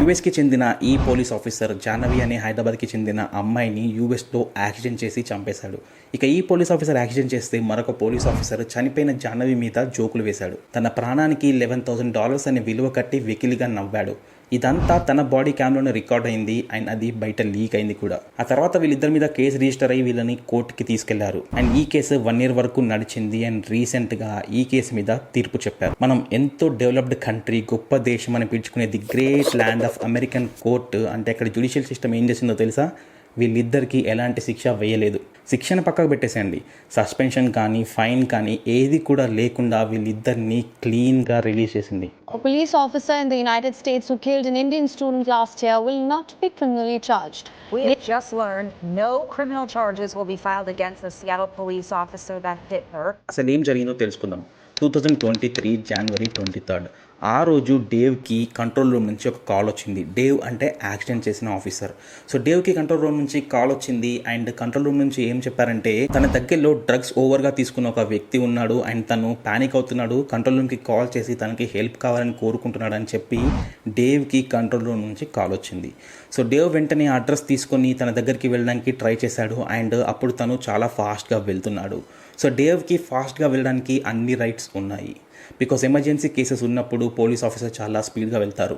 యూఎస్కి చెందిన ఈ police officer Jahnavi అనే హైదరాబాద్కి చెందిన అమ్మాయిని యూఎస్లో యాక్సిడెంట్ చేసి చంపేశాడు. ఇక ఈ పోలీస్ ఆఫీసర్ యాక్సిడెంట్ చేస్తే మరొక పోలీస్ ఆఫీసర్ చనిపోయిన జాహ్నవి మీద జోకులు వేశాడు. తన ప్రాణానికి $11,000 అనే విలువ కట్టి వెకిలిగా నవ్వాడు. ఇదంతా తన బాడీ క్యామ్లోనే రికార్డ్ అయింది అండ్ అది బయట లీక్ అయింది కూడా. ఆ తర్వాత వీళ్ళిద్దరి మీద కేసు రిజిస్టర్ అయ్యి వీళ్ళని కోర్టుకి తీసుకెళ్లారు అండ్ ఈ కేసు 1 year వరకు నడిచింది అండ్ రీసెంట్గా ఈ కేసు మీద తీర్పు చెప్పారు. మనం ఎంతో డెవలప్డ్ కంట్రీ, గొప్ప దేశం అని పిలుచుకునే the great land of American court అంటే అక్కడ జ్యుడిషియల్ సిస్టమ్ ఏం చేసిందో తెలుసా? వీళ్ళిద్దరికీ ఎలాంటి శిక్ష వేయలేదు. శిక్షను పక్కకు పెట్టేసేయండి, సస్పెన్షన్ కానీ ఫైన్ కానీ ఏది కూడా లేకుండా వీళ్ళిద్దరిని క్లీన్గా రిలీజ్ చేసింది. A police officer in the United States who killed an Indian student last year will not be criminally charged. We have just learned no criminal charges will be filed against the Seattle police officer that hit her. అసలు ఏం జరిగిందో తెలుసుకుందాం. 2023 January 23rd ఆ రోజు డేవ్కి control room నుంచి ఒక call వచ్చింది. Dave అంటే యాక్సిడెంట్ చేసిన ఆఫీసర్. సో డేవ్కి కంట్రోల్ రూమ్ నుంచి కాల్ వచ్చింది అండ్ కంట్రోల్ రూమ్ నుంచి ఏం చెప్పారంటే తన దగ్గరలో డ్రగ్స్ ఓవర్గా తీసుకున్న ఒక వ్యక్తి ఉన్నాడు అండ్ తను ప్యానిక్ అవుతున్నాడు, కంట్రోల్ రూమ్కి కాల్ చేసి తనకి హెల్ప్ కావాలని కోరుకుంటున్నాడు అని చెప్పి డేవ్కి కంట్రోల్ రూమ్ నుంచి కాల్ వచ్చింది. సో డేవ్ వెంటనే అడ్రస్ తీసుకొని తన దగ్గరికి వెళ్ళడానికి ట్రై చేశాడు అండ్ అప్పుడు తను చాలా ఫాస్ట్గా వెళ్తున్నాడు. సో డేవ్కి ఫాస్ట్గా వెళ్ళడానికి అన్ని రైట్స్ ఉన్నాయి, బికాస్ ఎమర్జెన్సీ కేసెస్ ఉన్నప్పుడు పోలీస్ ఆఫీసర్ చాలా స్పీడ్గా వెళ్తారు.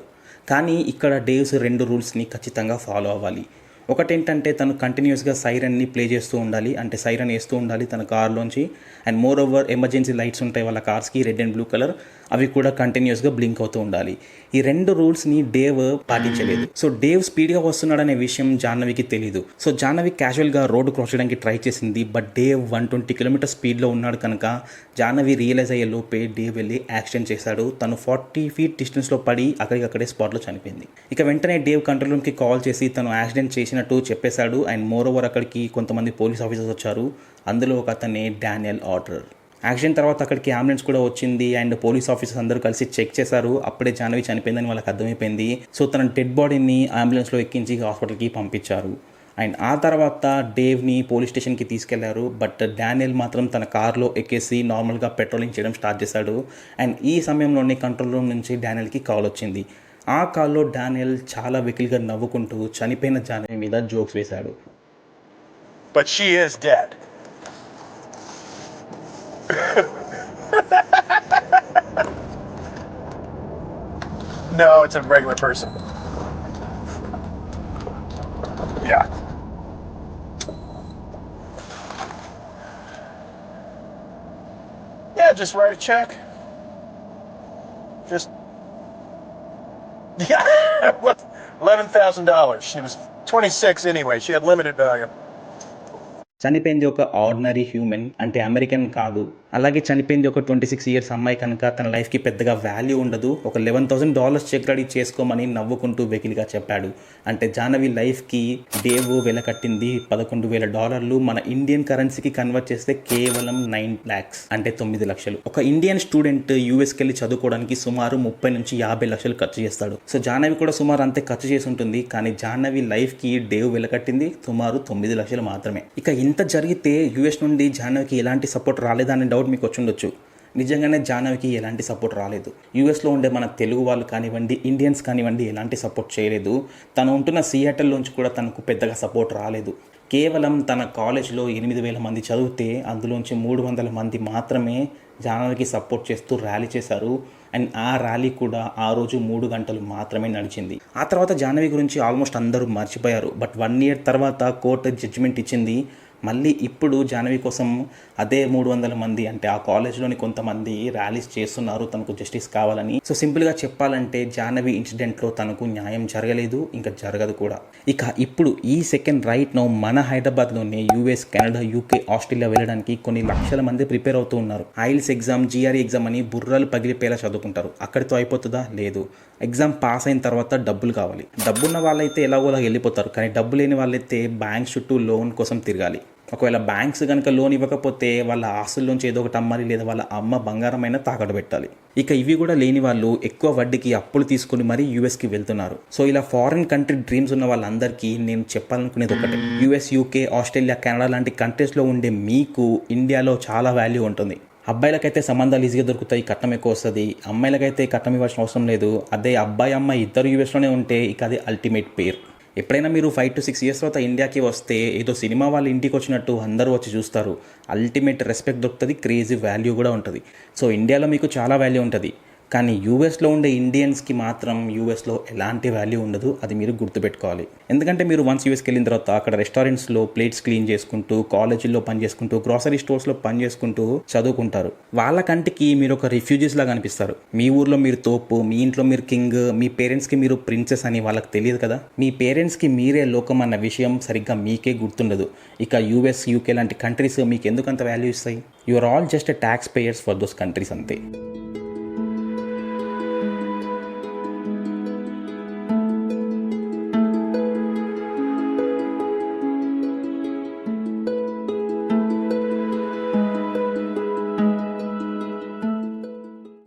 కానీ ఇక్కడ డేవ్స్ 2 రూల్స్ని ఖచ్చితంగా ఫాలో అవ్వాలి. ఒకటేంటంటే తను కంటిన్యూస్గా సైరన్ని ప్లే చేస్తూ ఉండాలి, అంటే సైరన్ వేస్తూ ఉండాలి తన కార్లోంచి. And moreover emergency lights ఉంటాయి వాళ్ళ కార్స్కి, రెడ్ అండ్ బ్లూ కలర్, అవి కూడా కంటిన్యూస్గా బ్లింక్ అవుతూ ఉండాలి. ఈ 2 రూల్స్ని డేవ్ పాటించలేదు. సో డేవ్ స్పీడ్గా వస్తున్నాడనే విషయం జాహ్నవికి తెలీదు. సో జాహ్నవి క్యాజువల్గా రోడ్డు క్రాస్ చేయడానికి ట్రై చేసింది, బట్ డేవ్ 120 km స్పీడ్లో ఉన్నాడు కనుక జాహ్నవి రియలైజ్ అయ్యే లోపే డేవ్ వెళ్ళి యాక్సిడెంట్ చేశాడు. తను 40 feet డిస్టెన్స్లో పడి అక్కడికక్కడే స్పాట్లో చనిపోయింది. ఇక వెంటనే డేవ్ కంట్రోల్ రూమ్కి కాల్ చేసి తను యాక్సిడెంట్ చేసినట్టు చెప్పేశాడు అండ్ మోర్ ఓవర్ అక్కడికి కొంతమంది పోలీస్ ఆఫీసర్స్ వచ్చారు. అందులో ఒక అతనే డానియల్ ఆర్డర్. యాక్సిడెంట్ తర్వాత అక్కడికి అంబులెన్స్ కూడా వచ్చింది అండ్ పోలీస్ ఆఫీసర్స్ అందరూ కలిసి చెక్ చేశారు. అప్పుడే జాహ్నవి చనిపోయిందని వాళ్ళకి అర్థమైపోయింది. సో తన డెడ్ బాడీని అంబులెన్స్లో ఎక్కించి హాస్పిటల్కి పంపించారు. అండ్ ఆ తర్వాత డేవ్ని పోలీస్ స్టేషన్కి తీసుకెళ్లారు. బట్ డానియల్ మాత్రం తన కార్లో ఎక్కేసి నార్మల్గా పెట్రోలింగ్ చేయడం స్టార్ట్ చేశాడు. అండ్ ఈ సమయంలోనే కంట్రోల్ రూమ్ నుంచి డానియల్కి కాల్ వచ్చింది. ఆ కాల్లో డానియల్ చాలా వెకిలిగా నవ్వుకుంటూ చనిపోయిన జాహ్నవి మీద జోక్స్ వేశాడు. But she is dead. No, it's a regular person. Yeah. Yeah, just write a check. Just yeah, what? $11,000. She was 26 anyway. She had limited value. చనిపోయింది ఒక ఆర్డినరీ హ్యూమన్, అంటే అమెరికన్ కాదు. అలాగే చనిపోయింది ఒక 26 years అమ్మాయి కనుక తన లైఫ్కి పెద్దగా వాల్యూ ఉండదు. ఒక $11,000 చెక్ రెడీ చేసుకోమని నవ్వుకుంటూ వెకిలిగా చెప్పాడు. అంటే జాహ్నవి లైఫ్కి డేవ్ వెల కట్టింది $11,000. మన ఇండియన్ కరెన్సీకి కన్వర్ట్ చేస్తే కేవలం 9 lakhs, అంటే 9 లక్షలు. ఒక ఇండియన్ స్టూడెంట్ యూఎస్కి వెళ్ళి చదువుకోవడానికి సుమారు 30 నుంచి 50 లక్షలు ఖర్చు చేస్తాడు. సో జాహ్నవి కూడా సుమారు అంతే ఖర్చు చేసి ఉంటుంది. కానీ జాహ్నవి లైఫ్కి డేవ్ వెల కట్టింది సుమారు 9 లక్షలు మాత్రమే. ఇక ఇంత జరిగితే యూఎస్ నుండి జాహ్నవికి ఎలాంటి సపోర్ట్ రాలేదనే డౌట్ మీకు వచ్చి ఉండొచ్చు. నిజంగానే జాహ్నవికి ఎలాంటి సపోర్ట్ రాలేదు. యూఎస్లో ఉండే మన తెలుగు వాళ్ళు కానివ్వండి, ఇండియన్స్ కానివ్వండి, ఎలాంటి సపోర్ట్ చేయలేదు. తను ఉంటున్న సియాటల్లోంచి కూడా తనకు పెద్దగా సపోర్ట్ రాలేదు. కేవలం తన కాలేజ్లో 8,000 మంది చదివితే అందులోంచి 300 మంది మాత్రమే జాహ్నవికి సపోర్ట్ చేస్తూ ర్యాలీ చేశారు. అండ్ ఆ ర్యాలీ కూడా ఆ రోజు 3 గంటలు మాత్రమే నడిచింది. ఆ తర్వాత జాహ్నవి గురించి ఆల్మోస్ట్ అందరూ మర్చిపోయారు. బట్ 1 year తర్వాత కోర్టు జడ్జిమెంట్ ఇచ్చింది. మళ్ళీ ఇప్పుడు జాహ్నవి కోసం అదే 300 మంది, అంటే ఆ కాలేజ్లోని కొంతమంది ర్యాలీస్ చేస్తున్నారు తనకు జస్టిస్ కావాలని. సో సింపుల్గా చెప్పాలంటే జాహ్నవి ఇన్సిడెంట్లో తనకు న్యాయం జరగలేదు, ఇంకా జరగదు కూడా. ఇక ఇప్పుడు ఈ సెకండ్ రైట్ నో మన హైదరాబాద్లోనే యూఎస్, కెనడా, యూకే, ఆస్ట్రేలియా వెళ్ళడానికి కొన్ని లక్షల మంది ప్రిపేర్ అవుతూ ఉన్నారు. ఐల్స్ ఎగ్జామ్, GRE ఎగ్జామ్ అని బుర్రలు పగిలిపోయేలా చదువుకుంటారు. అక్కడితో అయిపోతుందా? లేదు. ఎగ్జామ్ పాస్ అయిన తర్వాత డబ్బులు కావాలి. డబ్బున్న వాళ్ళైతే ఎలాగోలా వెళ్ళిపోతారు, కానీ డబ్బు లేని వాళ్ళైతే బ్యాంక్ చుట్టూ లోన్ కోసం తిరగాలి. ఒకవేళ బ్యాంక్స్ కనుక లోన్ ఇవ్వకపోతే వాళ్ళ ఆస్తుల్లోంచి ఏదో ఒకటి అమ్మాలి, లేదా వాళ్ళ అమ్మ బంగారమైనా తాకట్టు పెట్టాలి. ఇక ఇవి కూడా లేని వాళ్ళు ఎక్కువ వడ్డీకి అప్పులు తీసుకుని మరీ యూఎస్కి వెళ్తున్నారు. సో ఇలా ఫారిన్ కంట్రీ డ్రీమ్స్ ఉన్న వాళ్ళందరికీ నేను చెప్పాలనుకునేది ఒకటే, యూఎస్, యూకే, ఆస్ట్రేలియా, కెనడా లాంటి కంట్రీస్లో ఉండే మీకు ఇండియాలో చాలా వాల్యూ ఉంటుంది. అబ్బాయిలకైతే సంబంధాలు ఈజీగా దొరుకుతాయి, కట్నం ఎక్కువ వస్తుంది. అమ్మాయిలకైతే కట్నం ఇవ్వాల్సిన అవసరం లేదు. అదే అబ్బాయి అమ్మాయి ఇద్దరు యూఎస్లోనే ఉంటే ఇక అది అల్టిమేట్ పేర్. ఎప్పుడైనా మీరు 5 to 6 years తర్వాత ఇండియాకి వస్తే ఏదో సినిమా వాళ్ళ ఇంటికి వచ్చినట్టు అందరూ వచ్చి చూస్తారు. అల్టిమేట్ రెస్పెక్ట్ దొరుకుతుంది, క్రేజీ వాల్యూ కూడా ఉంటుంది. సో ఇండియాలో మీకు చాలా వాల్యూ ఉంటుంది, కానీ యూఎస్లో ఉండే ఇండియన్స్కి మాత్రం యూఎస్లో ఎలాంటి వాల్యూ ఉండదు. అది మీరు గుర్తుపెట్టుకోవాలి. ఎందుకంటే మీరు వన్స్ యూఎస్కి వెళ్ళిన తర్వాత అక్కడ రెస్టారెంట్స్లో ప్లేట్స్ క్లీన్ చేసుకుంటూ, కాలేజీల్లో పని చేసుకుంటూ, గ్రాసరీ స్టోర్స్లో పని చేసుకుంటూ చదువుకుంటారు. వాళ్ళ కంటికి మీరు ఒక రిఫ్యూజీస్ లాగా అనిపిస్తారు. మీ ఊర్లో మీరు తోపు, మీ ఇంట్లో మీరు కింగ్, మీ పేరెంట్స్కి మీరు ప్రిన్సెస్ అని వాళ్ళకి తెలియదు కదా. మీ పేరెంట్స్కి మీరే లోకం అన్న విషయం సరిగ్గా మీకే గుర్తుండదు. ఇక యూఎస్, యూకే లాంటి కంట్రీస్ మీకు ఎందుకు అంత వాల్యూ ఇస్తాయి? You are all just tax payers for those countries అంతే.